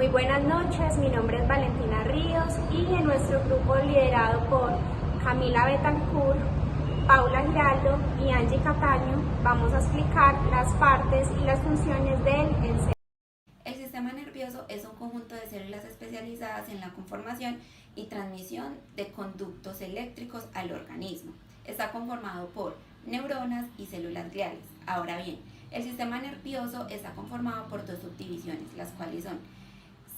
Muy buenas noches, mi nombre es Valentina Ríos y en nuestro grupo liderado por Camila Betancourt, Paula Giraldo y Angie Cataño vamos a explicar las partes y las funciones del encéfalo. El sistema nervioso es un conjunto de células especializadas en la conformación y transmisión de conductos eléctricos al organismo. Está conformado por neuronas y células gliales. Ahora bien, el sistema nervioso está conformado por dos subdivisiones, las cuales son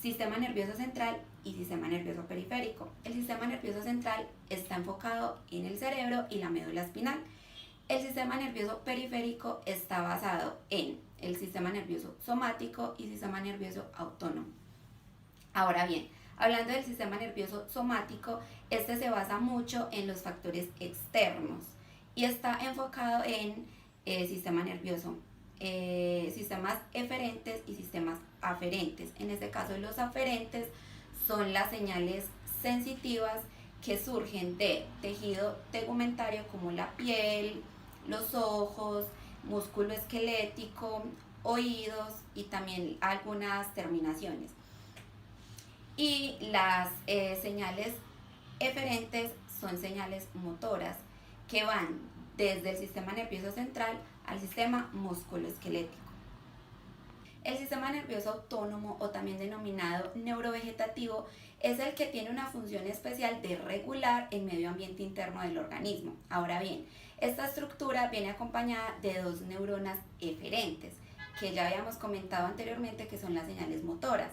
sistema nervioso central y sistema nervioso periférico. El sistema nervioso central está enfocado en el cerebro y la médula espinal. El sistema nervioso periférico está basado en el sistema nervioso somático y sistema nervioso autónomo. Ahora bien, hablando del sistema nervioso somático, este se basa mucho en los factores externos y está enfocado en sistema nervioso, sistemas eferentes y sistemas aferentes. En este caso, los aferentes son las señales sensitivas que surgen de tejido tegumentario como la piel, los ojos, músculo esquelético, oídos y también algunas terminaciones. Y las señales eferentes son señales motoras que van desde el sistema nervioso central al sistema musculoesquelético. El sistema nervioso autónomo, o también denominado neurovegetativo, es el que tiene una función especial de regular el medio ambiente interno del organismo. Ahora bien, esta estructura viene acompañada de dos neuronas eferentes, que ya habíamos comentado anteriormente que son las señales motoras.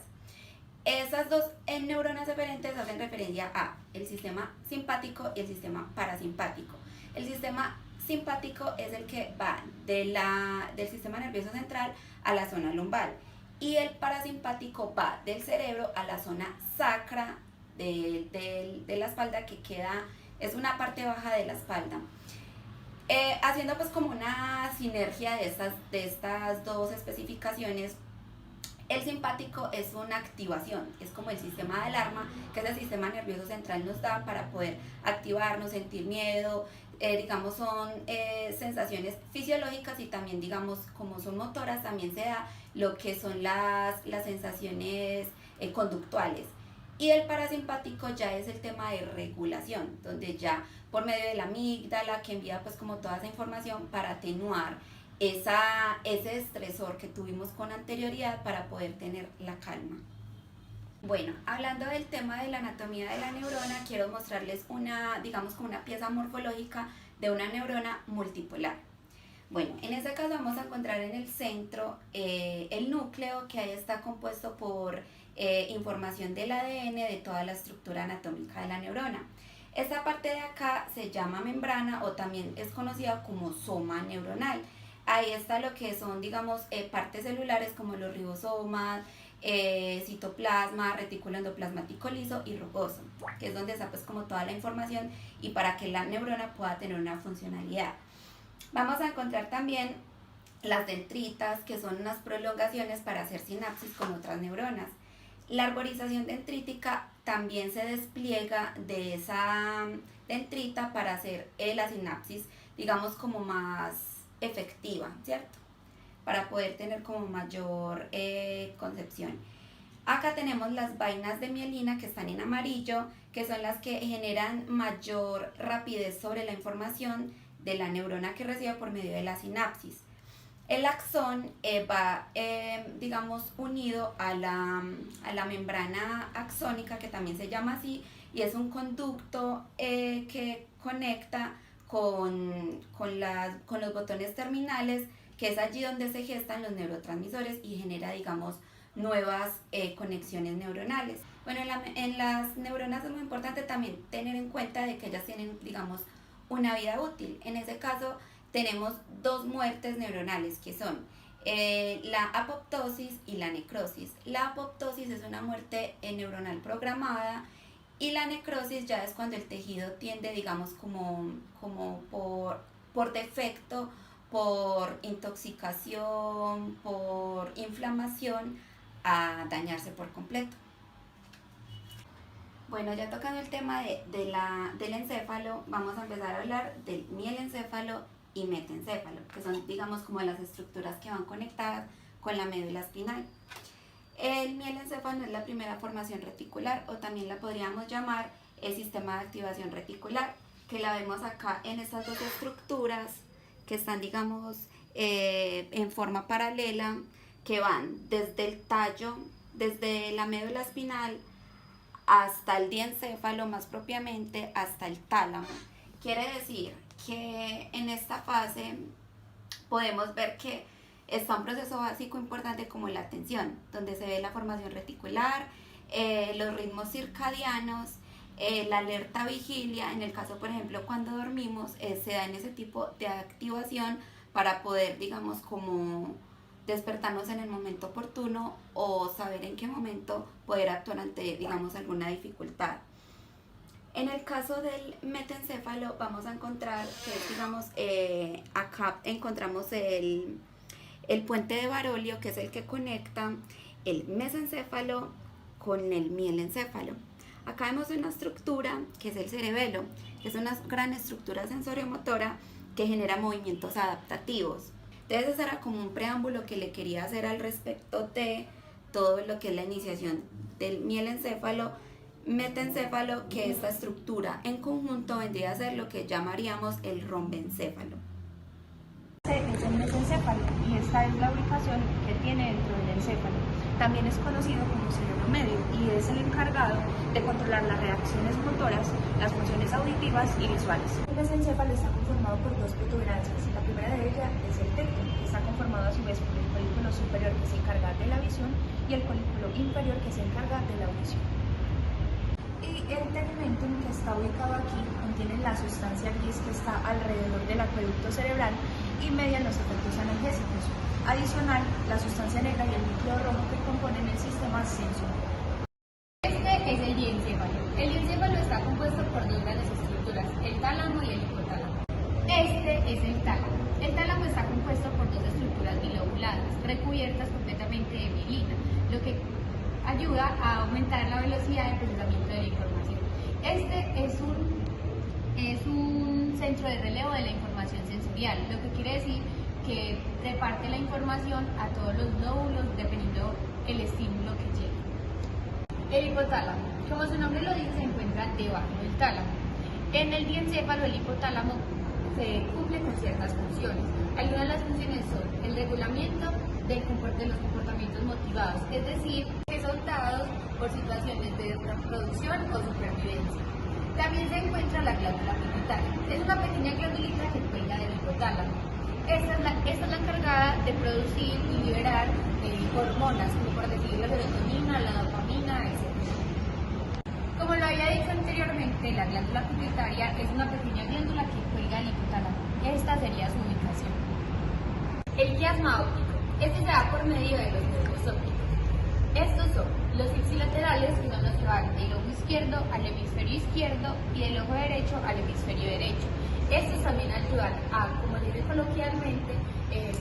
Esas dos neuronas eferentes hacen referencia a el sistema simpático y el sistema parasimpático. El sistema simpático es el que va del sistema nervioso central a la zona lumbar y el parasimpático va del cerebro a la zona sacra de la espalda, que es una parte baja de la espalda. Haciendo pues como una sinergia de estas dos especificaciones, el simpático es una activación, es como el sistema de alarma que ese sistema nervioso central nos da para poder activarnos, sentir miedo, digamos son sensaciones fisiológicas, y también digamos como son motoras también se da lo que son las sensaciones conductuales. Y el parasimpático ya es el tema de regulación, donde ya por medio de la amígdala, que envía pues como toda esa información para atenuar ese estresor que tuvimos con anterioridad para poder tener la calma. Bueno, hablando del tema de la anatomía de la neurona, quiero mostrarles digamos como una pieza morfológica de una neurona multipolar. Bueno, en este caso vamos a encontrar en el centro el núcleo, que ahí está compuesto por información del ADN de toda la estructura anatómica de la neurona. Esta parte de acá se llama membrana, o también es conocida como soma neuronal. Ahí está lo que son, digamos, partes celulares como los ribosomas, citoplasma, retículo endoplasmático liso y rugoso, que es donde está pues como toda la información y para que la neurona pueda tener una funcionalidad. Vamos a encontrar también las dendritas, que son unas prolongaciones para hacer sinapsis con otras neuronas. La arborización dendrítica también se despliega de esa dendrita para hacer la sinapsis, digamos, como más efectiva, ¿cierto? Para poder tener como mayor concepción. Acá tenemos las vainas de mielina, que están en amarillo, que son las que generan mayor rapidez sobre la información de la neurona que recibe por medio de la sinapsis. El axón va, digamos, unido a la membrana axónica, que también se llama así, y es un conducto que conecta con los botones terminales, que es allí donde se gestan los neurotransmisores y genera, digamos, nuevas conexiones neuronales. Bueno, en las neuronas es muy importante también tener en cuenta de que ellas tienen, digamos, una vida útil. En ese caso tenemos dos muertes neuronales, que son la apoptosis y la necrosis. La apoptosis es una muerte neuronal programada, y la necrosis ya es cuando el tejido tiende, digamos, como por defecto, por intoxicación, por inflamación, a dañarse por completo. Bueno, ya tocando el tema del encéfalo, vamos a empezar a hablar del mielencéfalo y metencéfalo, que son, digamos, como las estructuras que van conectadas con la médula espinal. El mielencéfalo es la primera formación reticular, o también la podríamos llamar el sistema de activación reticular, que la vemos acá en estas dos estructuras que están, digamos, en forma paralela, que van desde el tallo, desde la médula espinal hasta el diencéfalo, más propiamente hasta el tálamo. Quiere decir que en esta fase podemos ver que está un proceso básico importante como la atención, donde se ve la formación reticular, los ritmos circadianos, la alerta vigilia. En el caso, por ejemplo, cuando dormimos, se da en ese tipo de activación para poder, digamos, como despertarnos en el momento oportuno o saber en qué momento poder actuar ante, digamos, alguna dificultad. En el caso del metencéfalo vamos a encontrar que, digamos, acá encontramos el puente de Barolio, que es el que conecta el mesencéfalo con el mielencéfalo. Acá vemos una estructura que es el cerebelo, que es una gran estructura sensoriomotora que genera movimientos adaptativos. Entonces, ese era como un preámbulo que le quería hacer al respecto de todo lo que es la iniciación del mielencéfalo, metencéfalo, que esta estructura en conjunto vendría a ser lo que llamaríamos el rombencéfalo. Es el mesencéfalo y esta es la ubicación que tiene dentro del encéfalo. También es conocido como cerebro medio y es el encargado de controlar las reacciones motoras, las funciones auditivas y visuales. El mesencéfalo está conformado por dos protuberancias. La primera de ellas es el tecto, que está conformado a su vez por el colículo superior, que se encarga de la visión, y el colículo inferior, que se encarga de la audición. Y el tegmentum, que está ubicado aquí, contiene la sustancia gris que está alrededor del acueducto cerebral y median los efectos analgésicos. Adicional, la sustancia negra y el núcleo rojo que componen el sistema sensorial. Este es el diencéfalo. El diencéfalo está compuesto por dos grandes estructuras, el tálamo y el hipotálamo. Este es el tálamo. El tálamo está compuesto por dos estructuras bilobuladas, recubiertas completamente de mielina, lo que ayuda a aumentar la velocidad de procesamiento de la información. Este es un centro de relevo de la información sensorial, lo que quiere decir que reparte la información a todos los lóbulos dependiendo el estímulo que llegue. El hipotálamo, como su nombre lo dice, se encuentra debajo del tálamo. En el diencéfalo, el hipotálamo se cumple con ciertas funciones. Algunas de las funciones son el regulamiento de los comportamientos motivados, es decir, que son dados por situaciones de reproducción o supervivencia. También se encuentra la glándula pituitaria. Es una pequeña glandulita que cuelga del hipotálamo. Esta es la encargada de producir y liberar hormonas, como por decir la serotonina, la dopamina, etc. Como lo había dicho anteriormente, la glándula pituitaria es una pequeña glándula que cuelga del hipotálamo. Esta sería su ubicación. El quiasma óptico. Este se da por medio de los nervios ópticos. Estos son los ipsilaterales, que son los que van del ojo izquierdo al hemisferio izquierdo y del ojo derecho al hemisferio derecho. Estos también ayudan a, como se dice coloquialmente,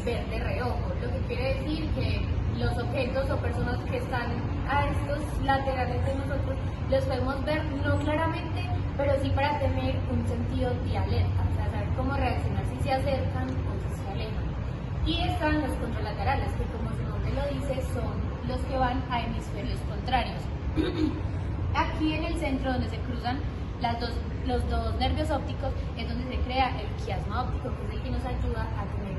ver de reojo, lo que quiere decir que los objetos o personas que están a estos laterales de nosotros los podemos ver no claramente, pero sí para tener un sentido de alerta, o sea, saber cómo reaccionar si se acercan o si se alejan. Y están los contralaterales, que como su nombre lo dice, son los que van a hemisferios contrarios. Aquí en el centro, donde se cruzan los dos nervios ópticos, es donde se crea el quiasma óptico, que es el que nos ayuda a tener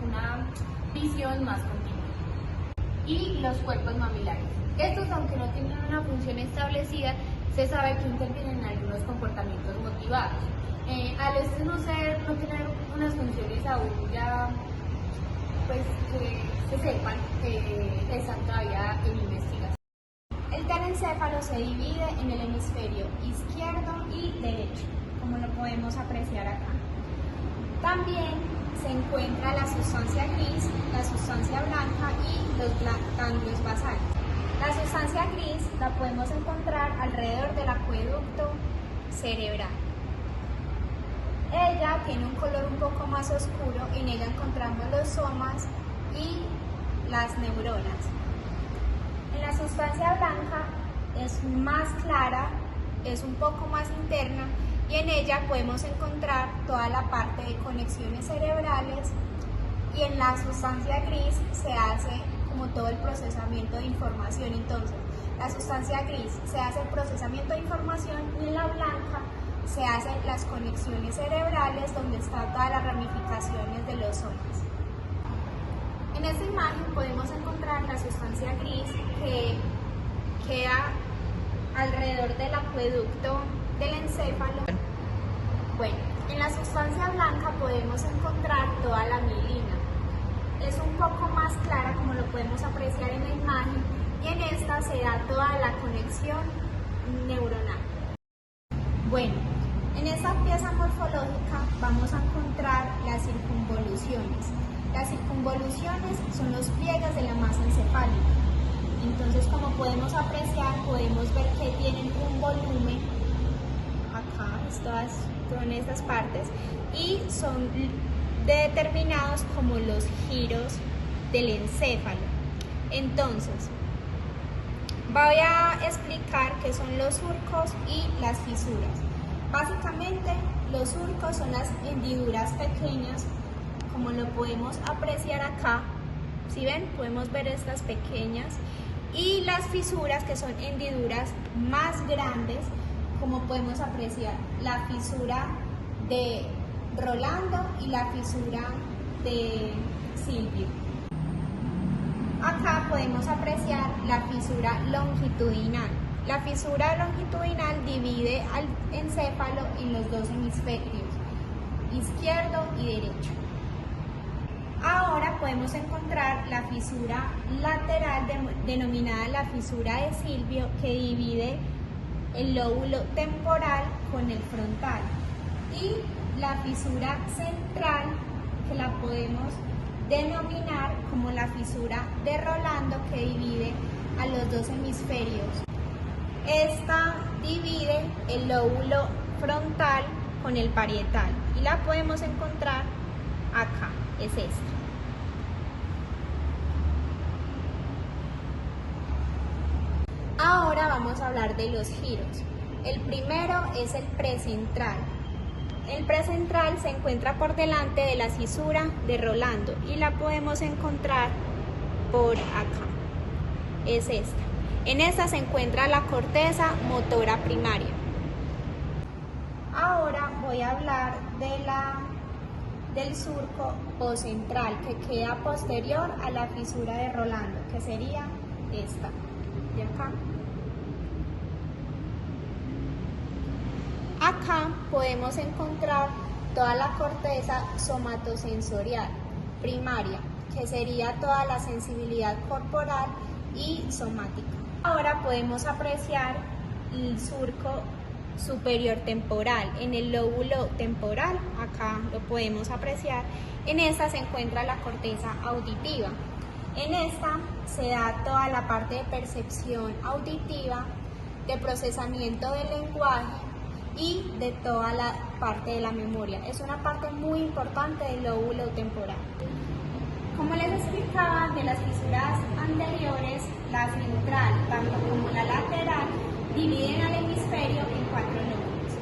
una visión más continua. Y los cuerpos mamilares. Estos, aunque no tienen una función establecida, se sabe que intervienen en algunos comportamientos motivados. Al este no tener unas funciones aún ya pues que se sepan, están todavía en investigación. El telencéfalo se divide en el hemisferio izquierdo y derecho, como lo podemos apreciar acá. También se encuentra la sustancia gris, la sustancia blanca y los ganglios basales. La sustancia gris la podemos encontrar alrededor del acueducto cerebral. Ella tiene un color un poco más oscuro, en ella encontramos los somas y las neuronas. En la sustancia blanca es más clara, es un poco más interna y en ella podemos encontrar toda la parte de conexiones cerebrales, y en la sustancia gris se hace como todo el procesamiento de información. Entonces, la sustancia gris se hace el procesamiento de información y en la blanca se hacen las conexiones cerebrales donde están todas las ramificaciones de los zonas. En esta imagen podemos encontrar la sustancia gris que queda alrededor del acueducto del encéfalo. Bueno, en la sustancia blanca podemos encontrar toda la mielina. Es un poco más clara como lo podemos apreciar en la imagen y en esta se da toda la conexión neuronal. Bueno, en esta pieza morfológica vamos a encontrar las circunvoluciones. Las circunvoluciones son los pliegues de la masa encefálica. Entonces, como podemos apreciar, podemos ver que tienen un volumen acá, son estas partes, y son determinados como los giros del encéfalo. Entonces, voy a explicar qué son los surcos y las fisuras. Básicamente, los surcos son las hendiduras pequeñas, como lo podemos apreciar acá. ¿Sí ven? Podemos ver estas pequeñas. Y las fisuras, que son hendiduras más grandes, como podemos apreciar la fisura de Rolando y la fisura de Silvio. Acá podemos apreciar la fisura longitudinal. La fisura longitudinal divide al encéfalo en los dos hemisferios, izquierdo y derecho. Ahora podemos encontrar la fisura lateral denominada la fisura de Silvio, que divide el lóbulo temporal con el frontal, y la fisura central, que la podemos denominar como la fisura de Rolando, que divide a los dos hemisferios. Esta divide el lóbulo frontal con el parietal y la podemos encontrar acá, es esta. Ahora vamos a hablar de los giros. El primero es el precentral. El precentral se encuentra por delante de la fisura de Rolando y la podemos encontrar por acá. Es esta. En esta se encuentra la corteza motora primaria. Ahora voy a hablar del surco ocentral, que queda posterior a la fisura de Rolando, que sería esta de acá. Acá podemos encontrar toda la corteza somatosensorial primaria, que sería toda la sensibilidad corporal y somática. Ahora podemos apreciar el surco superior temporal. En el lóbulo temporal, acá lo podemos apreciar, en esta se encuentra la corteza auditiva. En esta se da toda la parte de percepción auditiva, de procesamiento del lenguaje y de toda la parte de la memoria. Es una parte muy importante del lóbulo temporal. Como les explicaba, de las fisuras anteriores, la central, tanto como la lateral, dividen al hemisferio en 4 lóbulos.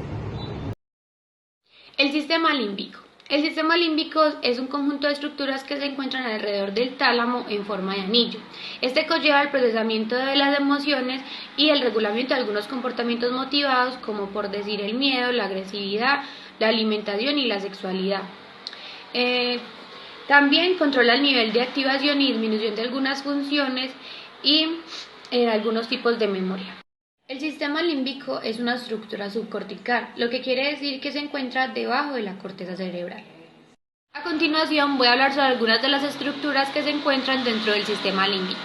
El sistema límbico. El sistema límbico es un conjunto de estructuras que se encuentran alrededor del tálamo en forma de anillo. Este conlleva el procesamiento de las emociones y el regulamiento de algunos comportamientos motivados, como por decir el miedo, la agresividad, la alimentación y la sexualidad. También controla el nivel de activación y disminución de algunas funciones y algunos tipos de memoria. El sistema límbico es una estructura subcortical, lo que quiere decir que se encuentra debajo de la corteza cerebral. A continuación voy a hablar sobre algunas de las estructuras que se encuentran dentro del sistema límbico.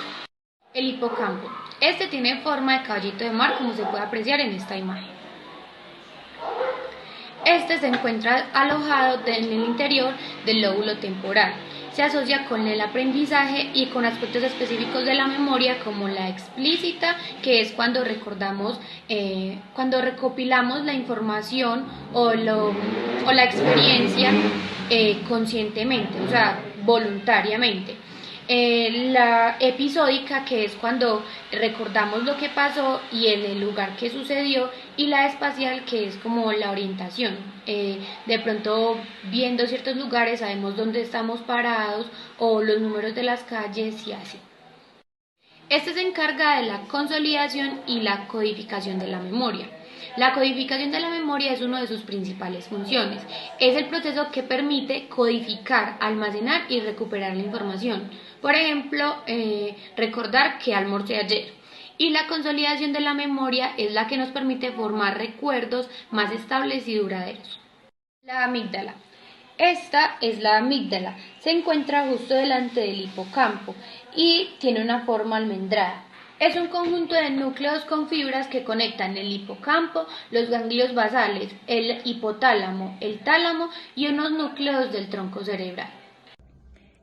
El hipocampo. Este tiene forma de caballito de mar, como se puede apreciar en esta imagen. Este se encuentra alojado en el interior del lóbulo temporal. Se asocia con el aprendizaje y con aspectos específicos de la memoria, como la explícita, que es cuando recordamos, cuando recopilamos la información o la experiencia conscientemente, o sea, voluntariamente. La episódica, que es cuando recordamos lo que pasó y en el lugar que sucedió, y la espacial, que es como la orientación. De pronto, viendo ciertos lugares, sabemos dónde estamos parados o los números de las calles y así. Este se encarga de la consolidación y la codificación de la memoria. La codificación de la memoria es una de sus principales funciones. Es el proceso que permite codificar, almacenar y recuperar la información. Por ejemplo, recordar que almorcé ayer. Y la consolidación de la memoria es la que nos permite formar recuerdos más estables y duraderos. La amígdala. Esta es la amígdala. Se encuentra justo delante del hipocampo y tiene una forma almendrada. Es un conjunto de núcleos con fibras que conectan el hipocampo, los ganglios basales, el hipotálamo, el tálamo y unos núcleos del tronco cerebral.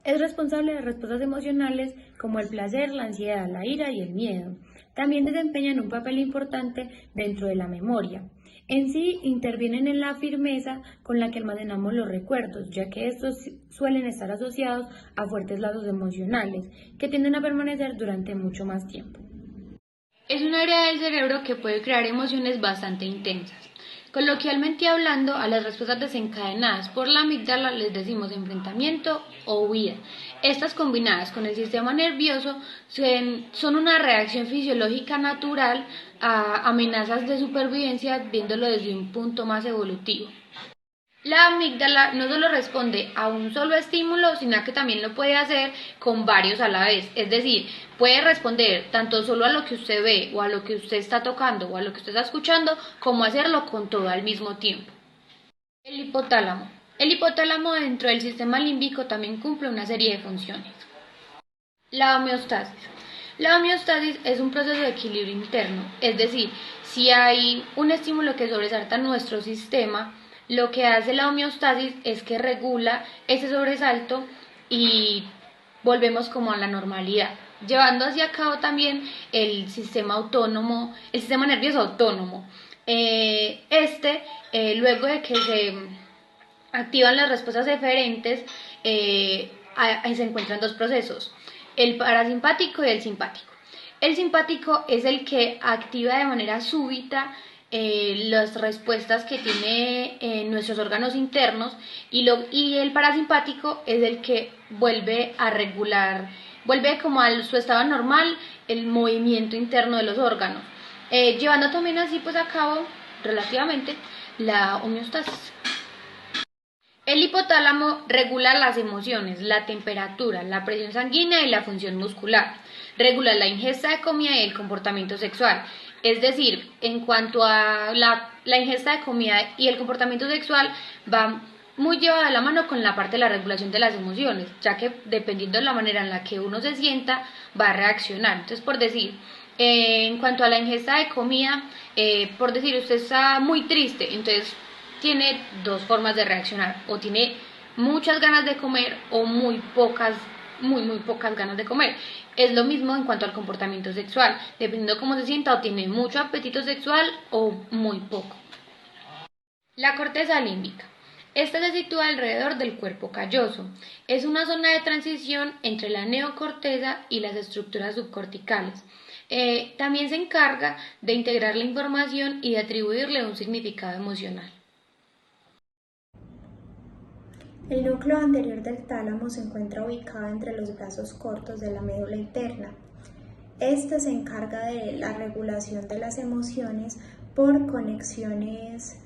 Es responsable de respuestas emocionales como el placer, la ansiedad, la ira y el miedo. También desempeñan un papel importante dentro de la memoria. En sí, intervienen en la firmeza con la que almacenamos los recuerdos, ya que estos suelen estar asociados a fuertes lazos emocionales, que tienden a permanecer durante mucho más tiempo. Es un área del cerebro que puede crear emociones bastante intensas. Coloquialmente hablando, a las respuestas desencadenadas por la amígdala les decimos enfrentamiento o huida. Estas combinadas con el sistema nervioso son una reacción fisiológica natural a amenazas de supervivencia viéndolo desde un punto más evolutivo. La amígdala no solo responde a un solo estímulo, sino que también lo puede hacer con varios a la vez. Es decir, puede responder tanto solo a lo que usted ve o a lo que usted está tocando o a lo que usted está escuchando, como hacerlo con todo al mismo tiempo. El hipotálamo. El hipotálamo dentro del sistema límbico también cumple una serie de funciones. La homeostasis. La homeostasis es un proceso de equilibrio interno, es decir, si hay un estímulo que sobresalta nuestro sistema, lo que hace la homeostasis es que regula ese sobresalto y volvemos como a la normalidad, llevando hacia cabo también el sistema autónomo, el sistema nervioso autónomo. Luego de que se activan las respuestas eferentes, se encuentran dos procesos, el parasimpático y el simpático. El simpático es el que activa de manera súbita las respuestas que tiene nuestros órganos internos y el parasimpático es el que vuelve a regular, vuelve como a su estado normal el movimiento interno de los órganos, llevando también así pues a cabo relativamente la homeostasis. El hipotálamo regula las emociones, la temperatura, la presión sanguínea y la función muscular. Regula la ingesta de comida y el comportamiento sexual. Es decir, en cuanto a la ingesta de comida y el comportamiento sexual, va muy llevada de la mano con la parte de la regulación de las emociones, ya que dependiendo de la manera en la que uno se sienta, va a reaccionar. Entonces, por decir, en cuanto a la ingesta de comida, por decir, usted está muy triste, entonces tiene dos formas de reaccionar, o tiene muchas ganas de comer o muy pocas ganas de comer. Es lo mismo en cuanto al comportamiento sexual, dependiendo de cómo se sienta, o tiene mucho apetito sexual o muy poco. La corteza límbica. Esta se sitúa alrededor del cuerpo calloso. Es una zona de transición entre la neocorteza y las estructuras subcorticales. También se encarga de integrar la información y de atribuirle un significado emocional. El núcleo anterior del tálamo se encuentra ubicado entre los brazos cortos de la médula interna. Este se encarga de la regulación de las emociones por conexiones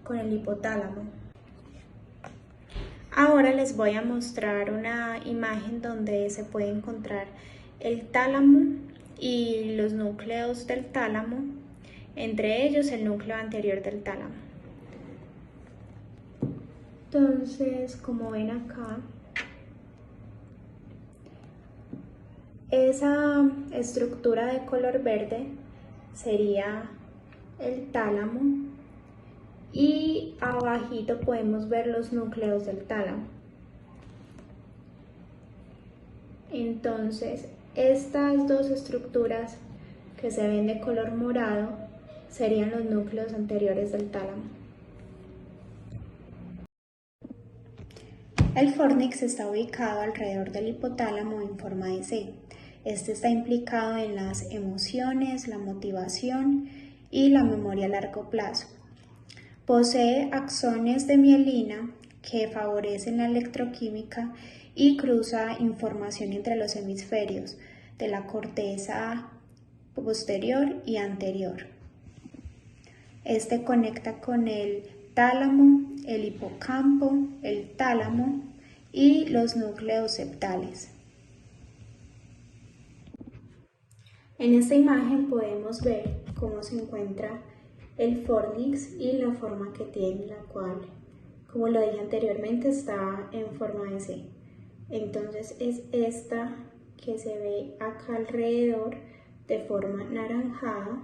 con el hipotálamo. Ahora les voy a mostrar una imagen donde se puede encontrar el tálamo y los núcleos del tálamo, entre ellos el núcleo anterior del tálamo. Entonces, como ven acá, esa estructura de color verde sería el tálamo y abajito podemos ver los núcleos del tálamo. Entonces, estas dos estructuras que se ven de color morado serían los núcleos anteriores del tálamo. El fórnix está ubicado alrededor del hipotálamo en forma de C. Este está implicado en las emociones, la motivación y la memoria a largo plazo. Posee axones de mielina que favorecen la electroquímica y cruza información entre los hemisferios. de la corteza posterior y anterior. Este conecta con el tálamo, el hipocampo, el tálamo y los núcleos septales. En esta imagen podemos ver cómo se encuentra el fornix y la forma que tiene, la cual, como lo dije anteriormente, está en forma de C. Entonces es esta que se ve acá alrededor de forma naranjada,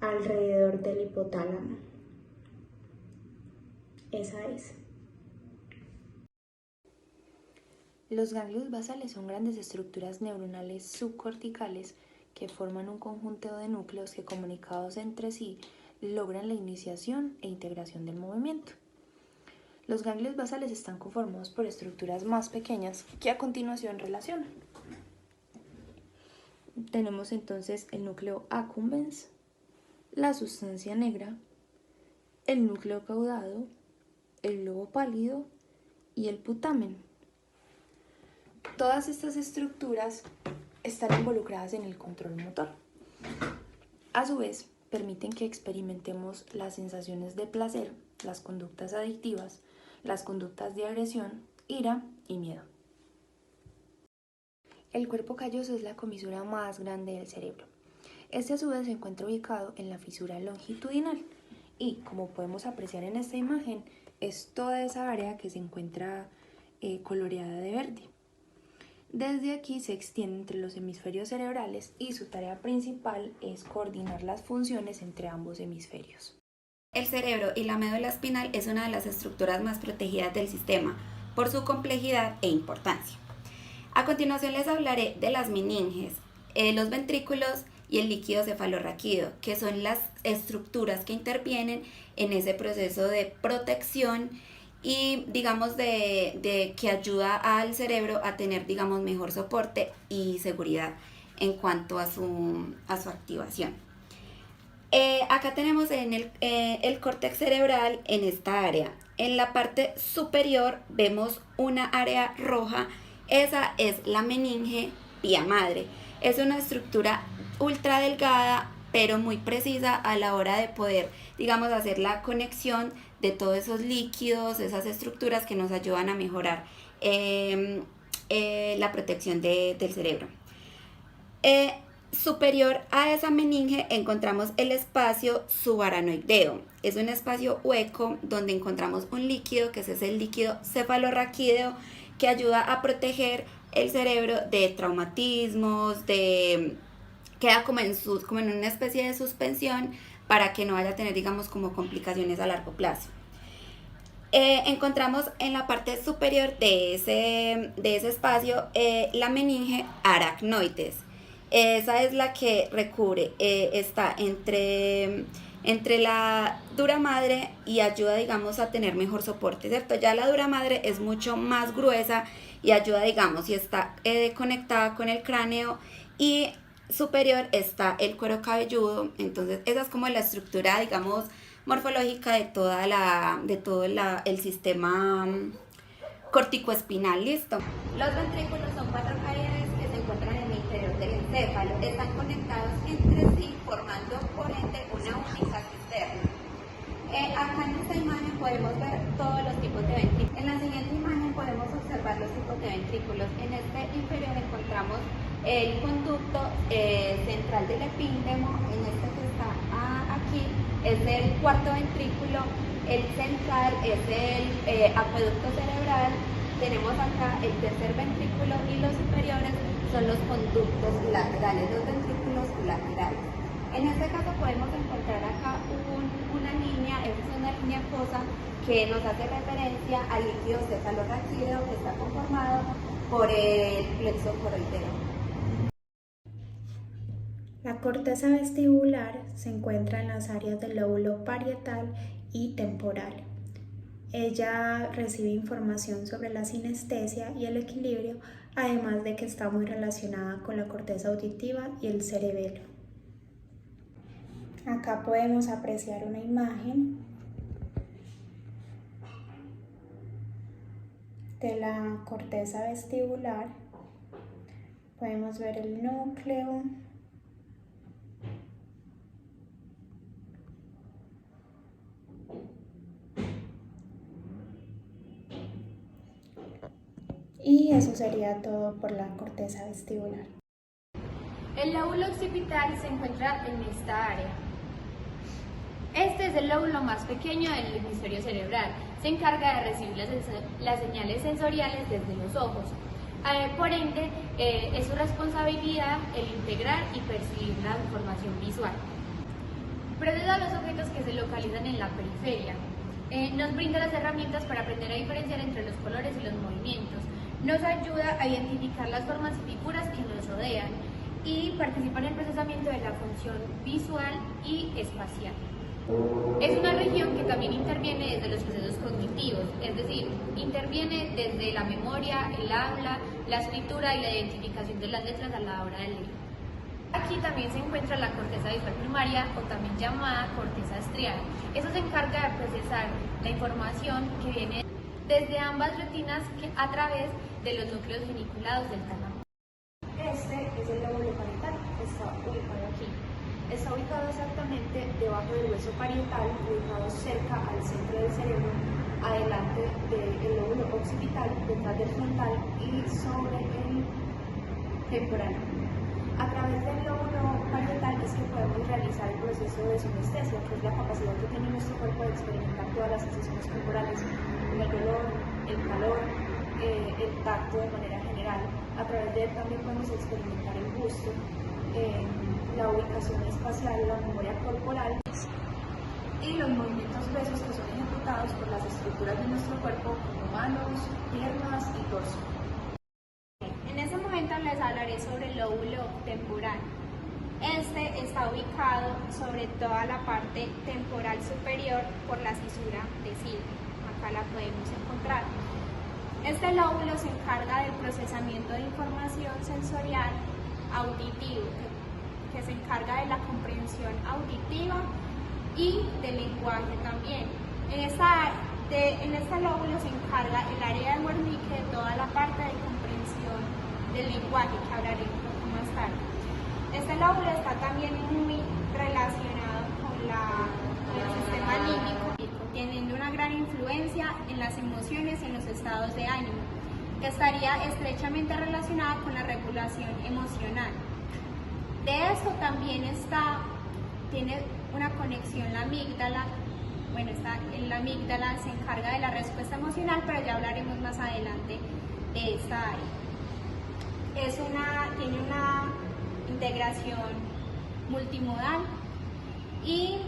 alrededor del hipotálamo. Esa es. Los ganglios basales son grandes estructuras neuronales subcorticales que forman un conjunto de núcleos que, comunicados entre sí, logran la iniciación e integración del movimiento. Los ganglios basales están conformados por estructuras más pequeñas que a continuación relacionan. Tenemos entonces el núcleo accumbens, la sustancia negra, el núcleo caudado, el globo pálido y el putamen. Todas estas estructuras están involucradas en el control motor. A su vez, permiten que experimentemos las sensaciones de placer, las conductas adictivas, las conductas de agresión, ira y miedo. El cuerpo calloso es la comisura más grande del cerebro. Este a su vez se encuentra ubicado en la fisura longitudinal y, como podemos apreciar en esta imagen, es toda esa área que se encuentra coloreada de verde. Desde aquí se extiende entre los hemisferios cerebrales y su tarea principal es coordinar las funciones entre ambos hemisferios. El cerebro y la médula espinal es una de las estructuras más protegidas del sistema por su complejidad e importancia. A continuación les hablaré de las meninges, los ventrículos y el líquido cefalorraquídeo, que son las estructuras que intervienen en ese proceso de protección y digamos de que ayuda al cerebro a tener mejor soporte y seguridad en cuanto a su activación. Acá tenemos en el córtex cerebral en esta área. En la parte superior vemos una área roja, esa es la meninge pía madre. Es una estructura ultra delgada pero muy precisa a la hora de poder, hacer la conexión de todos esos líquidos, esas estructuras que nos ayudan a mejorar la protección del cerebro. Superior a esa meninge encontramos el espacio subaranoideo. Es un espacio hueco donde encontramos un líquido, que es el líquido cefalorraquídeo, que ayuda a proteger el cerebro de traumatismos, queda como en una especie de suspensión para que no vaya a tener, como complicaciones a largo plazo. Encontramos en la parte superior de ese espacio la meninge aracnoides. Esa es la que recubre, está entre la dura madre y ayuda, a tener mejor soporte, ¿cierto? Ya la dura madre es mucho más gruesa y ayuda, y está conectada con el cráneo, y superior está el cuero cabelludo. Entonces esa es como la estructura, morfológica de todo el sistema corticoespinal. Listo. Los ventrículos son 4 paredes que se encuentran en el interior del encéfalo. Están conectados entre sí, formando por ende una única cisterna. Acá en esta imagen podemos ver todos los tipos de ventrículos. En la siguiente imagen podemos observar los tipos de ventrículos. En este inferior encontramos el conducto central del epíndemo. En este que está aquí es el cuarto ventrículo. El central es el acueducto cerebral. Tenemos acá el tercer ventrículo y los superiores son los conductos laterales, los ventrículos laterales. En este caso podemos encontrar acá una línea, esta es una línea fosa que nos hace referencia al líquido cefalorraquídeo, que está conformado por el plexo coroideo. La corteza vestibular se encuentra en las áreas del lóbulo parietal y temporal. Ella recibe información sobre la sinestesia y el equilibrio, además de que está muy relacionada con la corteza auditiva y el cerebelo. Acá podemos apreciar una imagen de la corteza vestibular. Podemos ver el núcleo. Y eso sería todo por la corteza vestibular. El lóbulo occipital se encuentra en esta área. Este es el lóbulo más pequeño del hemisferio cerebral. Se encarga de recibir las señales sensoriales desde los ojos. Por ende, es su responsabilidad el integrar y percibir la información visual. Procesa los objetos que se localizan en la periferia. Nos brinda las herramientas para aprender a diferenciar entre los colores y los movimientos. Nos ayuda a identificar las formas y figuras que nos rodean y participa en el procesamiento de la función visual y espacial. Es una región que también interviene desde los procesos cognitivos, es decir, interviene desde la memoria, el habla, la escritura y la identificación de las letras a la hora de leer. Aquí también se encuentra la corteza visual primaria, o también llamada corteza estriada. Eso se encarga de procesar la información que viene desde ambas retinas a través de los núcleos geniculados del tálamo. Este es el lóbulo parietal, está ubicado aquí. Está ubicado exactamente debajo del hueso parietal, ubicado cerca al centro del cerebro, adelante del lóbulo occipital, detrás del frontal y sobre el temporal. A través del lóbulo parietal es que podemos realizar el proceso de sinestesia, que es la capacidad que tiene nuestro cuerpo de experimentar todas las sensaciones corporales, el dolor, el calor, el tacto de manera general. A través de él también podemos experimentar el gusto, la ubicación espacial, la memoria corporal y los movimientos gruesos que son ejecutados por las estructuras de nuestro cuerpo como manos, piernas y torso. En este momento les hablaré sobre el lóbulo temporal. Este está ubicado sobre toda la parte temporal superior por la cisura de Silvio. Acá la podemos encontrar. Este lóbulo se encarga del procesamiento de información sensorial auditivo, que se encarga de la comprensión auditiva y del lenguaje también. En este lóbulo se encarga el área de Wernicke de toda la parte de comprensión del lenguaje, que hablaré un poco más tarde. Este lóbulo está también muy relacionado con el sistema límbico, teniendo una gran influencia en las emociones y en los estados de ánimo, que estaría estrechamente relacionada con la regulación emocional. De esto también tiene una conexión la amígdala. Bueno, la amígdala se encarga de la respuesta emocional, pero ya hablaremos más adelante de esta área. Tiene una integración multimodal y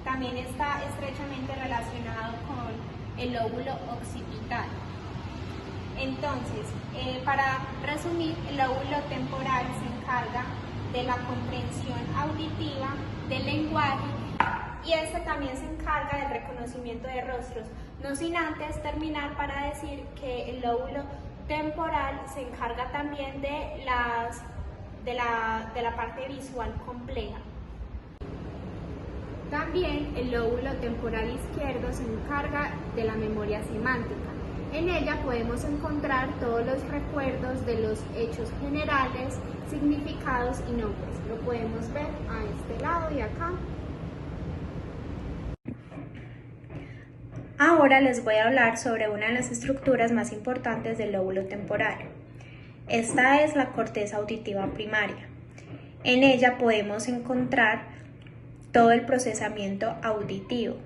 también está estrechamente relacionado con el lóbulo occipital. Entonces, para resumir, el lóbulo temporal se encarga de la comprensión auditiva, del lenguaje, y este también se encarga del reconocimiento de rostros, no sin antes terminar para decir que el lóbulo temporal se encarga también de la parte visual compleja. También el lóbulo temporal izquierdo se encarga de la memoria semántica. En ella podemos encontrar todos los recuerdos de los hechos generales, significados y nombres. Lo podemos ver a este lado y acá. Ahora les voy a hablar sobre una de las estructuras más importantes del lóbulo temporal. Esta es la corteza auditiva primaria. En ella podemos encontrar todo el procesamiento auditivo.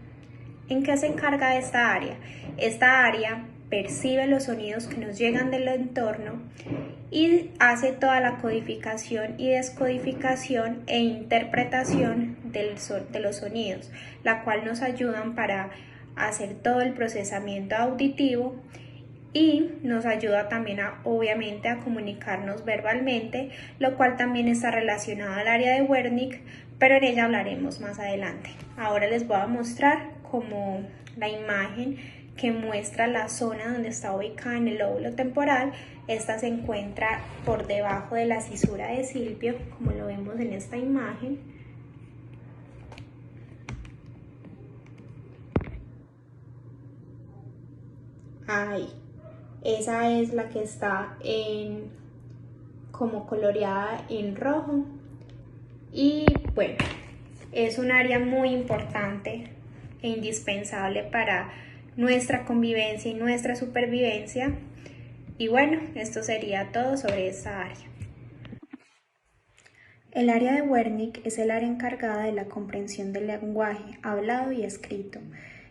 ¿En qué se encarga esta área? Esta área percibe los sonidos que nos llegan del entorno y hace toda la codificación y descodificación e interpretación de los sonidos, la cual nos ayudan para hacer todo el procesamiento auditivo y nos ayuda también obviamente a comunicarnos verbalmente, lo cual también está relacionado al área de Wernicke, pero en ella hablaremos más adelante. Ahora les voy a mostrar como la imagen que muestra la zona donde está ubicada en el lóbulo temporal. Esta se encuentra por debajo de la cisura de Silvio, como lo vemos en esta imagen. Ahí, esa es la que está en como coloreada en rojo. Y bueno, es un área muy importante e indispensable para nuestra convivencia y nuestra supervivencia. Y bueno, esto sería todo sobre esta área. El área de Wernicke es el área encargada de la comprensión del lenguaje hablado y escrito.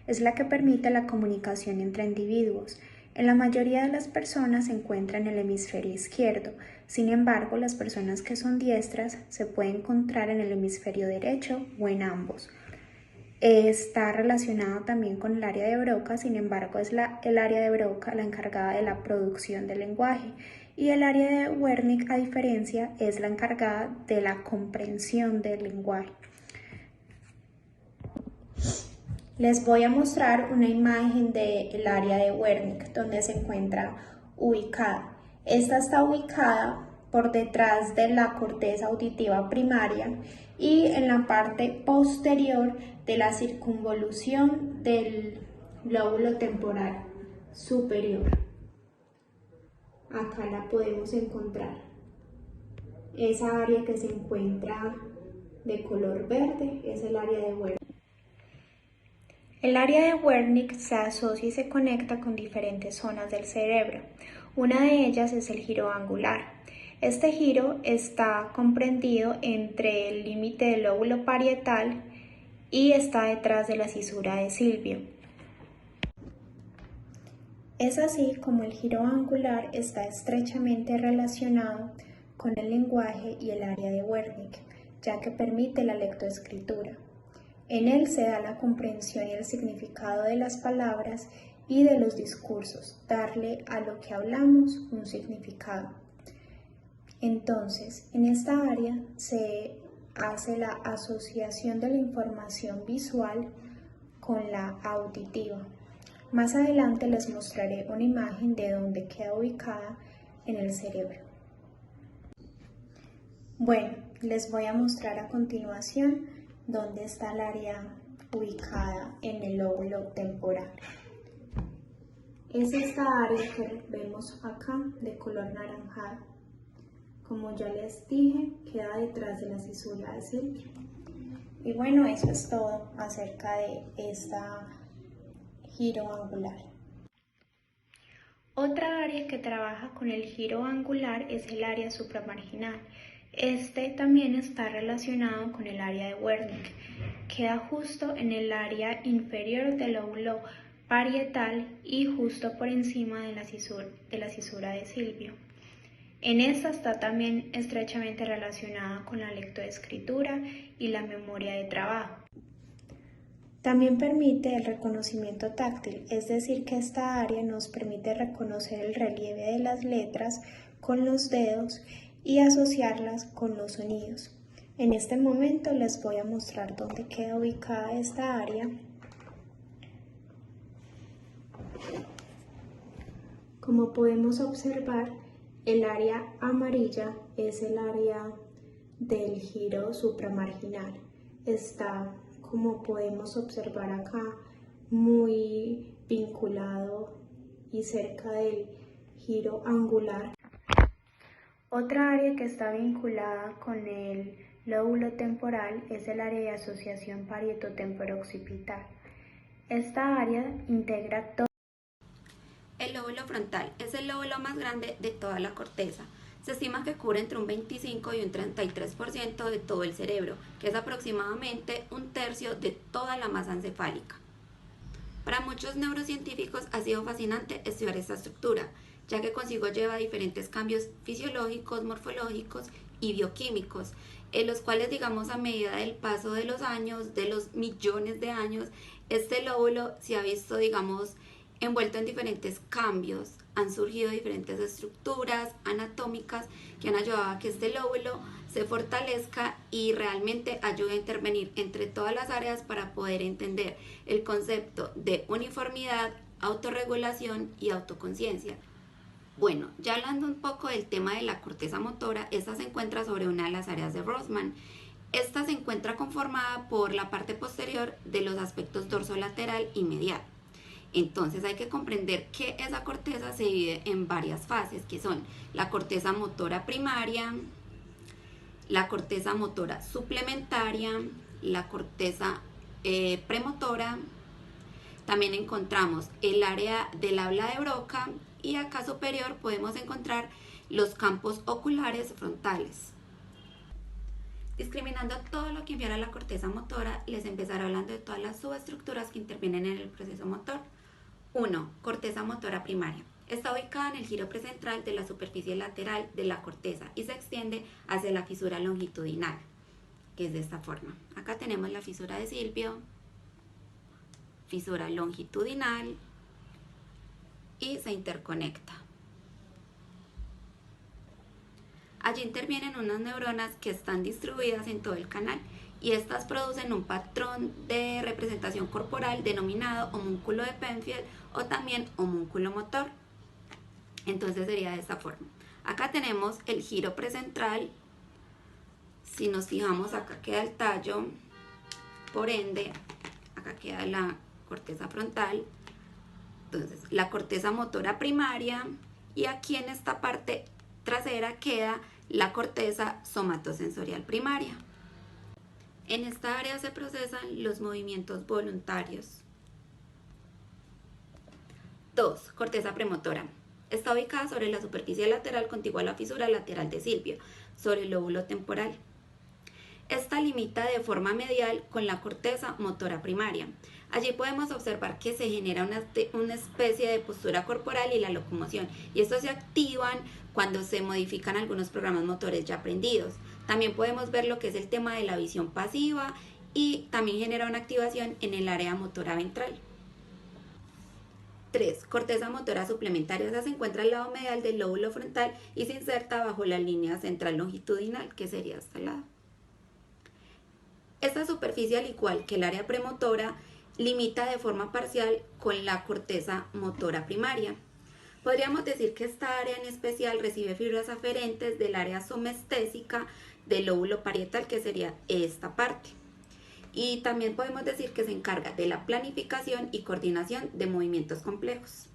Es la que permite la comunicación entre individuos. En la mayoría de las personas se encuentra en el hemisferio izquierdo. Sin embargo, las personas que son diestras se pueden encontrar en el hemisferio derecho o en ambos. Está relacionado también con el área de Broca, sin embargo es el área de Broca la encargada de la producción del lenguaje y el área de Wernicke, a diferencia, es la encargada de la comprensión del lenguaje. Les voy a mostrar una imagen del área de Wernicke donde se encuentra ubicada. Esta está ubicada por detrás de la corteza auditiva primaria y en la parte posterior de la circunvolución del lóbulo temporal superior. Acá la podemos encontrar. Esa área que se encuentra de color verde es el área de Wernicke. El área de Wernicke se asocia y se conecta con diferentes zonas del cerebro. Una de ellas es el giro angular. Este giro está comprendido entre el límite del lóbulo parietal y está detrás de la cisura de Silvio. Es así como el giro angular está estrechamente relacionado con el lenguaje y el área de Wernicke, ya que permite la lectoescritura. En él se da la comprensión y el significado de las palabras y de los discursos, darle a lo que hablamos un significado. Entonces, en esta área se hace la asociación de la información visual con la auditiva. Más adelante les mostraré una imagen de dónde queda ubicada en el cerebro. Bueno, les voy a mostrar a continuación dónde está el área ubicada en el lóbulo temporal. Es esta área que vemos acá de color naranjado. Como ya les dije, queda detrás de la cisura de Silvio. Y bueno, eso es todo acerca de esta giro angular. Otra área que trabaja con el giro angular es el área supramarginal. Este también está relacionado con el área de Wernicke. Queda justo en el área inferior del lóbulo parietal y justo por encima de la cisura de Silvio. En esta está también estrechamente relacionada con la lectoescritura y la memoria de trabajo. También permite el reconocimiento táctil, es decir que esta área nos permite reconocer el relieve de las letras con los dedos y asociarlas con los sonidos. En este momento les voy a mostrar dónde queda ubicada esta área. Como podemos observar, el área amarilla es el área del giro supramarginal. Está, como podemos observar acá, muy vinculado y cerca del giro angular. Otra área que está vinculada con el lóbulo temporal es el área de asociación parietotemporo-occipital. Esta área integra todo. El lóbulo frontal es el lóbulo más grande de toda la corteza. Se estima que cubre entre un 25 y un 33% de todo el cerebro, que es aproximadamente un tercio de toda la masa encefálica. Para muchos neurocientíficos ha sido fascinante estudiar esta estructura, ya que consigo lleva diferentes cambios fisiológicos, morfológicos y bioquímicos, en los cuales, digamos, a medida del paso de los años, de los millones de años, este lóbulo se ha visto, digamos, envuelto en diferentes cambios. Han surgido diferentes estructuras anatómicas que han ayudado a que este lóbulo se fortalezca y realmente ayude a intervenir entre todas las áreas para poder entender el concepto de uniformidad, autorregulación y autoconciencia. Bueno, ya hablando un poco del tema de la corteza motora, esta se encuentra sobre una de las áreas de Rossmann. Esta se encuentra conformada por la parte posterior de los aspectos dorsolateral y medial. Entonces hay que comprender que esa corteza se divide en varias fases, que son la corteza motora primaria, la corteza motora suplementaria, la corteza premotora. También encontramos el área del habla de Broca y acá superior podemos encontrar los campos oculares frontales. Discriminando todo lo que infiere a la corteza motora, les empezaré hablando de todas las subestructuras que intervienen en el proceso motor. 1. Corteza motora primaria. Está ubicada en el giro precentral de la superficie lateral de la corteza y se extiende hacia la fisura longitudinal, que es de esta forma. Acá tenemos la fisura de Silvio, fisura longitudinal y se interconecta. Allí intervienen unas neuronas que están distribuidas en todo el canal y estas producen un patrón de representación corporal denominado homúnculo de Penfield o también homúnculo motor. Entonces sería de esta forma. Acá tenemos el giro precentral. Si nos fijamos, acá queda el tallo, por ende acá queda la corteza frontal. Entonces la corteza motora primaria y aquí en esta parte trasera queda la corteza somatosensorial primaria. En esta área se procesan los movimientos voluntarios. 2. Corteza premotora. Está ubicada sobre la superficie lateral contigua a la fisura lateral de Silvio, sobre el lóbulo temporal. Esta limita de forma medial con la corteza motora primaria. Allí podemos observar que se genera una especie de postura corporal y la locomoción, y estos se activan cuando se modifican algunos programas motores ya aprendidos. También podemos ver lo que es el tema de la visión pasiva y también genera una activación en el área motora ventral. 3. Corteza motora suplementaria. Esa se encuentra al lado medial del lóbulo frontal y se inserta bajo la línea central longitudinal, que sería este lado. Esta superficie, al igual que el área premotora, limita de forma parcial con la corteza motora primaria. Podríamos decir que esta área en especial recibe fibras aferentes del área somestésica del lóbulo parietal, que sería esta parte. Y también podemos decir que se encarga de la planificación y coordinación de movimientos complejos.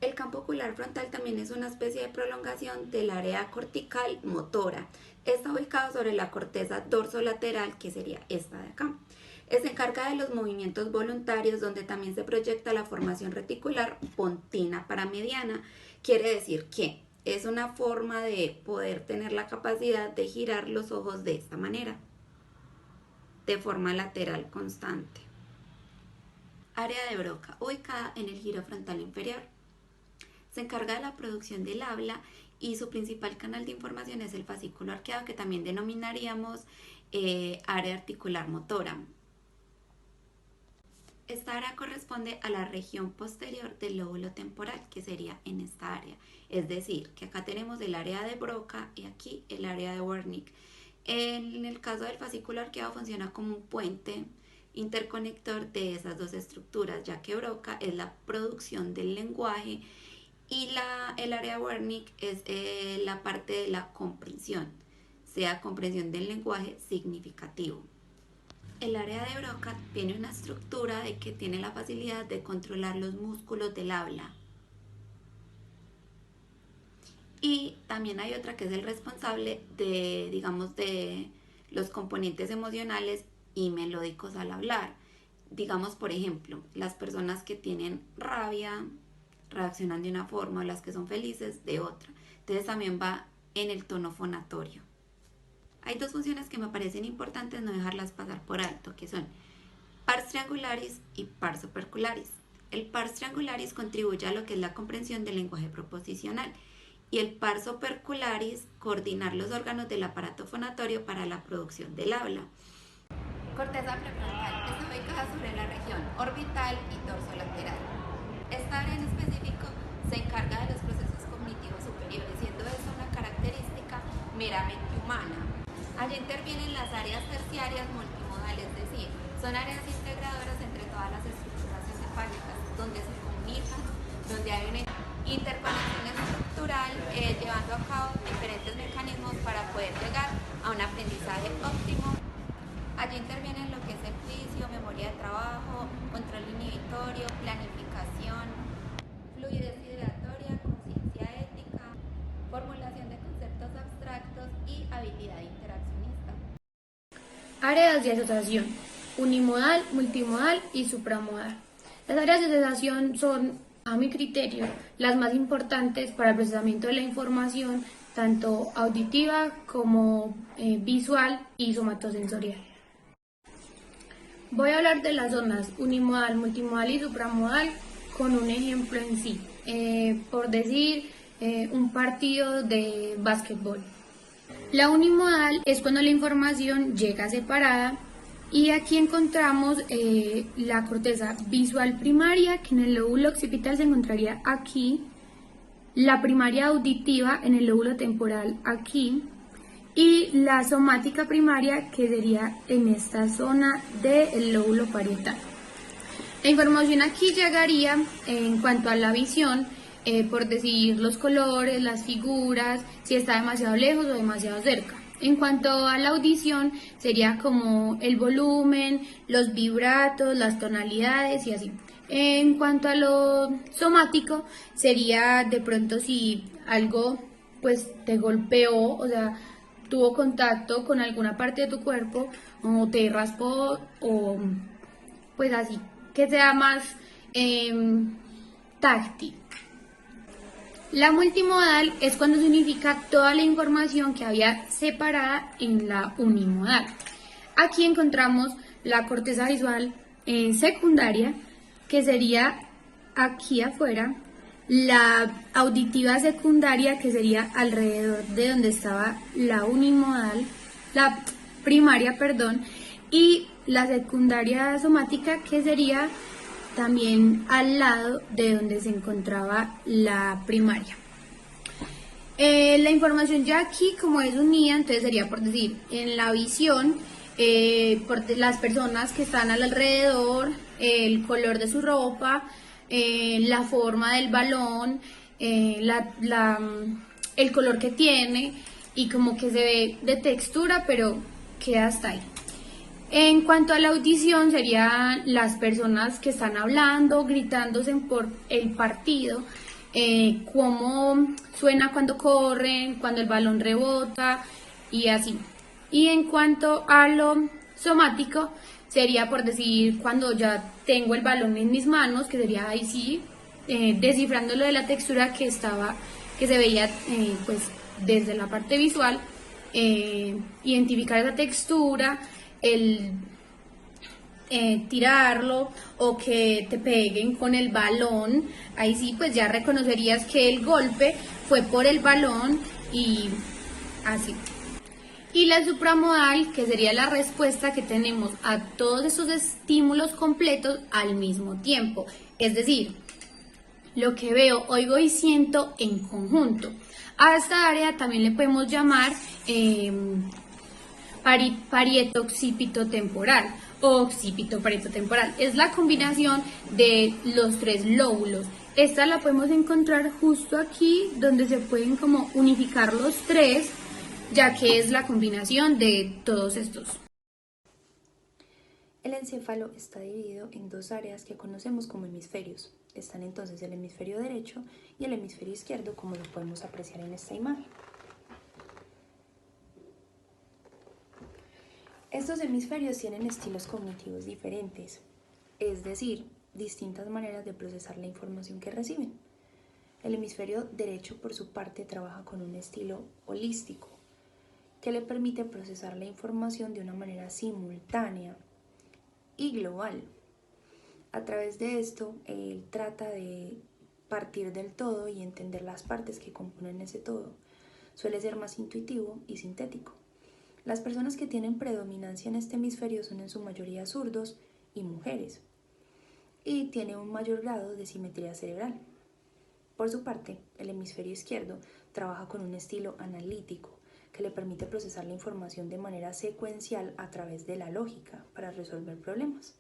El campo ocular frontal también es una especie de prolongación del área cortical motora. Está ubicado sobre la corteza dorsolateral, que sería esta de acá. Se encarga de los movimientos voluntarios, donde también se proyecta la formación reticular pontina paramediana. Quiere decir que es una forma de poder tener la capacidad de girar los ojos de esta manera, de forma lateral constante. Área de Broca, ubicada en el giro frontal inferior. Se encarga de la producción del habla y su principal canal de información es el fascículo arqueado, que también denominaríamos área articular motora. Esta área corresponde a la región posterior del lóbulo temporal, que sería en esta área. Es decir, que acá tenemos el área de Broca y aquí el área de Wernicke. En el caso del fascículo arqueado funciona como un puente interconector de esas dos estructuras, ya que Broca es la producción del lenguaje y el área de Wernicke es la parte de la comprensión, sea comprensión del lenguaje significativo. El área de Broca tiene una estructura de que tiene la facilidad de controlar los músculos del habla. Y también hay otra que es el responsable de los componentes emocionales y melódicos al hablar. Digamos, por ejemplo, las personas que tienen rabia reaccionan de una forma, o las que son felices de otra. Entonces también va en el tono fonatorio. Hay dos funciones que me parecen importantes no dejarlas pasar por alto, que son pars triangularis y pars opercularis. El pars triangularis contribuye a lo que es la comprensión del lenguaje proposicional y el pars opercularis coordinar los órganos del aparato fonatorio para la producción del habla. Corteza prefrontal está ubicada sobre la región orbital y dorsolateral. Esta área en específico se encarga de los procesos cognitivos superiores, siendo esta una característica meramente humana. Allí intervienen las áreas terciarias multimodales, es decir, son áreas integradoras entre todas las estructuras encefálicas, donde se comunican, donde hay una interconexión estructural, llevando a cabo diferentes mecanismos para poder llegar a un aprendizaje óptimo. Allí intervienen lo que es el juicio, memoria de trabajo, control inhibitorio, Áreas de asociación: unimodal, multimodal y supramodal. Las áreas de asociación son, a mi criterio, las más importantes para el procesamiento de la información, tanto auditiva como visual y somatosensorial. Voy a hablar de las zonas unimodal, multimodal y supramodal con un ejemplo en sí. Por decir, un partido de básquetbol. La unimodal es cuando la información llega separada y aquí encontramos la corteza visual primaria, que en el lóbulo occipital se encontraría aquí, la primaria auditiva en el lóbulo temporal aquí, y la somática primaria, que sería en esta zona del lóbulo parietal. La información aquí llegaría en cuanto a la visión, por decir los colores, las figuras, si está demasiado lejos o demasiado cerca. En cuanto a la audición, sería como el volumen, los vibratos, las tonalidades y así. En cuanto a lo somático, sería de pronto si algo pues te golpeó, o sea, tuvo contacto con alguna parte de tu cuerpo, o te raspó, o pues así, que sea más táctil. La multimodal es cuando se unifica toda la información que había separada en la unimodal. Aquí encontramos la corteza visual secundaria, que sería aquí afuera, la auditiva secundaria, que sería alrededor de donde estaba la unimodal, la primaria, perdón, y la secundaria somática, que sería también al lado de donde se encontraba la primaria. La información ya aquí, como es unida, entonces sería por decir, en la visión, por las personas que están alrededor, el color de su ropa, la forma del balón, el color que tiene, y como que se ve de textura, pero queda hasta ahí. En cuanto a la audición, serían las personas que están hablando, gritándose por el partido, cómo suena cuando corren, cuando el balón rebota y así. Y en cuanto a lo somático, sería por decir cuando ya tengo el balón en mis manos, que sería ahí sí, descifrándolo de la textura que se veía pues desde la parte visual, identificar esa textura, el tirarlo o que te peguen con el balón, ahí sí pues ya reconocerías que el golpe fue por el balón y así. Y la supramodal, que sería la respuesta que tenemos a todos esos estímulos completos al mismo tiempo, es decir, lo que veo, oigo y siento en conjunto. A esta área también le podemos llamar parieto-occipito temporal o occipito-parieto temporal. Es la combinación de los tres lóbulos. Esta la podemos encontrar justo aquí, donde se pueden como unificar los tres, ya que es la combinación de todos estos. El encéfalo está dividido en dos áreas que conocemos como hemisferios. Están entonces el hemisferio derecho y el hemisferio izquierdo, como lo podemos apreciar en esta imagen. Estos hemisferios tienen estilos cognitivos diferentes, es decir, distintas maneras de procesar la información que reciben. El hemisferio derecho, por su parte, trabaja con un estilo holístico, que le permite procesar la información de una manera simultánea y global. A través de esto, él trata de partir del todo y entender las partes que componen ese todo. Suele ser más intuitivo y sintético. Las personas que tienen predominancia en este hemisferio son en su mayoría zurdos y mujeres, y tiene un mayor grado de simetría cerebral. Por su parte, el hemisferio izquierdo trabaja con un estilo analítico que le permite procesar la información de manera secuencial a través de la lógica para resolver problemas.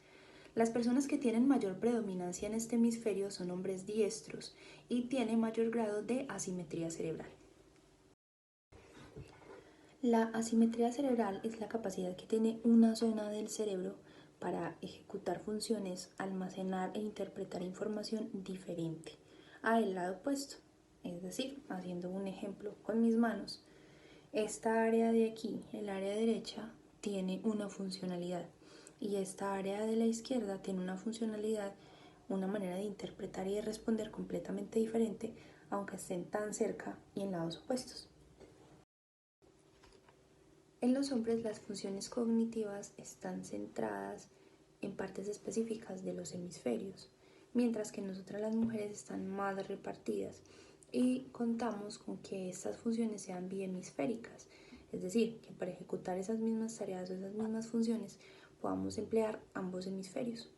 Las personas que tienen mayor predominancia en este hemisferio son hombres diestros y tienen mayor grado de asimetría cerebral. La asimetría cerebral es la capacidad que tiene una zona del cerebro para ejecutar funciones, almacenar e interpretar información diferente al lado opuesto. Es decir, haciendo un ejemplo con mis manos, esta área de aquí, el área derecha, tiene una funcionalidad y esta área de la izquierda tiene una funcionalidad, una manera de interpretar y de responder completamente diferente, aunque estén tan cerca y en lados opuestos. En los hombres las funciones cognitivas están centradas en partes específicas de los hemisferios, mientras que en nosotras las mujeres están más repartidas y contamos con que estas funciones sean bihemisféricas, es decir, que para ejecutar esas mismas tareas o esas mismas funciones podamos emplear ambos hemisferios.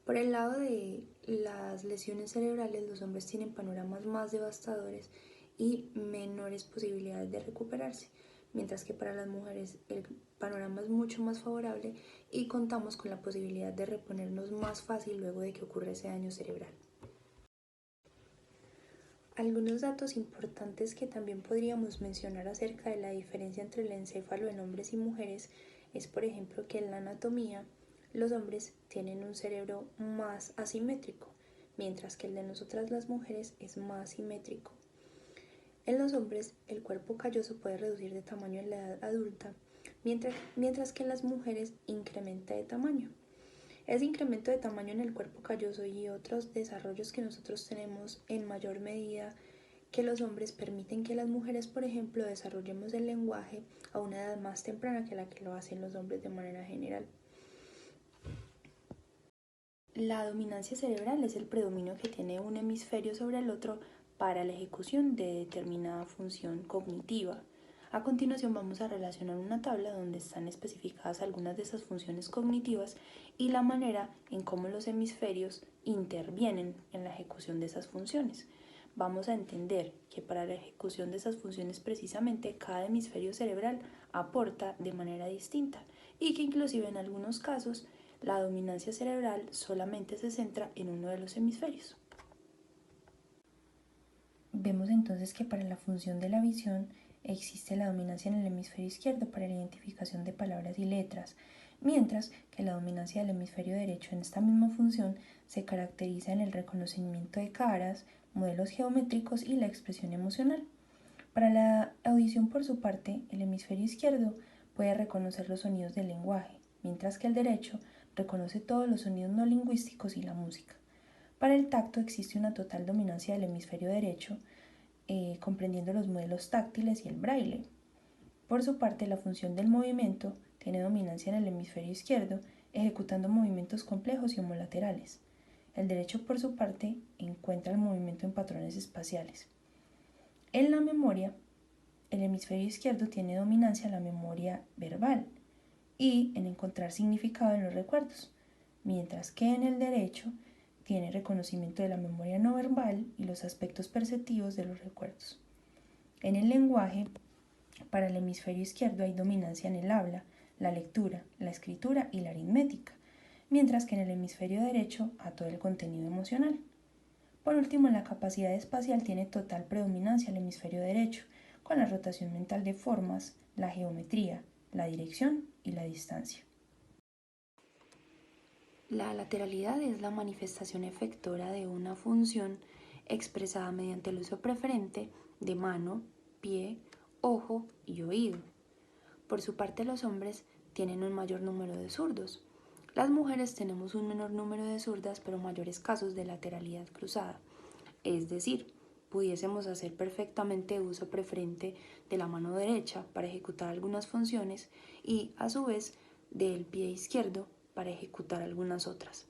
Por el lado de las lesiones cerebrales, los hombres tienen panoramas más devastadores y menores posibilidades de recuperarse, mientras que para las mujeres el panorama es mucho más favorable y contamos con la posibilidad de reponernos más fácil luego de que ocurra ese daño cerebral. Algunos datos importantes que también podríamos mencionar acerca de la diferencia entre el encéfalo en hombres y mujeres es, por ejemplo, que en la anatomía los hombres tienen un cerebro más asimétrico, mientras que el de nosotras las mujeres es más simétrico. En los hombres, el cuerpo calloso puede reducir de tamaño en la edad adulta, mientras que en las mujeres incrementa de tamaño. Ese incremento de tamaño en el cuerpo calloso y otros desarrollos que nosotros tenemos en mayor medida que los hombres permiten que las mujeres, por ejemplo, desarrollemos el lenguaje a una edad más temprana que la que lo hacen los hombres de manera general. La dominancia cerebral es el predominio que tiene un hemisferio sobre el otro para la ejecución de determinada función cognitiva. A continuación vamos a relacionar una tabla donde están especificadas algunas de esas funciones cognitivas y la manera en cómo los hemisferios intervienen en la ejecución de esas funciones. Vamos a entender que para la ejecución de esas funciones precisamente cada hemisferio cerebral aporta de manera distinta y que inclusive en algunos casos la dominancia cerebral solamente se centra en uno de los hemisferios. Vemos entonces que para la función de la visión existe la dominancia en el hemisferio izquierdo para la identificación de palabras y letras, mientras que la dominancia del hemisferio derecho en esta misma función se caracteriza en el reconocimiento de caras, modelos geométricos y la expresión emocional. Para la audición, por su parte, el hemisferio izquierdo puede reconocer los sonidos del lenguaje, mientras que el derecho reconoce todos los sonidos no lingüísticos y la música. Para el tacto existe una total dominancia del hemisferio derecho, comprendiendo los modelos táctiles y el braille. Por su parte, la función del movimiento tiene dominancia en el hemisferio izquierdo, ejecutando movimientos complejos y homolaterales. El derecho, por su parte, encuentra el movimiento en patrones espaciales. En la memoria, el hemisferio izquierdo tiene dominancia en la memoria verbal y en encontrar significado en los recuerdos, mientras que en el derecho tiene reconocimiento de la memoria no verbal y los aspectos perceptivos de los recuerdos. En el lenguaje, para el hemisferio izquierdo hay dominancia en el habla, la lectura, la escritura y la aritmética, mientras que en el hemisferio derecho a todo el contenido emocional. Por último, en la capacidad espacial tiene total predominancia el hemisferio derecho, con la rotación mental de formas, la geometría, la dirección y la distancia. La lateralidad es la manifestación efectora de una función expresada mediante el uso preferente de mano, pie, ojo y oído. Por su parte, los hombres tienen un mayor número de zurdos. Las mujeres tenemos un menor número de zurdas, pero mayores casos de lateralidad cruzada. Es decir, pudiésemos hacer perfectamente uso preferente de la mano derecha para ejecutar algunas funciones y, a su vez, del pie izquierdo para ejecutar algunas otras.